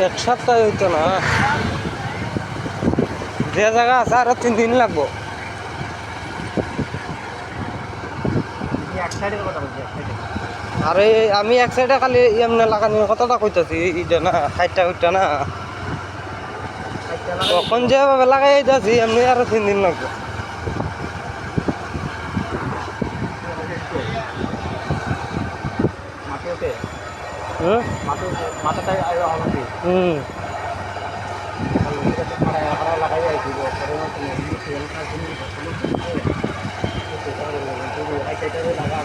এক সপ্তাহ হইতো না, যে জায়গা আছে আরো 3 দিন লাগবো। এক সাইডের কথা বলছি, এক সাইডে। আরে আমি এক সাইডে খালি এমনি লাগানোর কথাটা কইতাছি, ইটা না খাইটা উঠটা না, তখন যেভাবে লাগাই যাচ্ছি এমনি আরো 3 দিন লাগবে। মাঠে ওঠে, হুম মাথাটাই হবে। হুম লাগাই যাইছি লাগা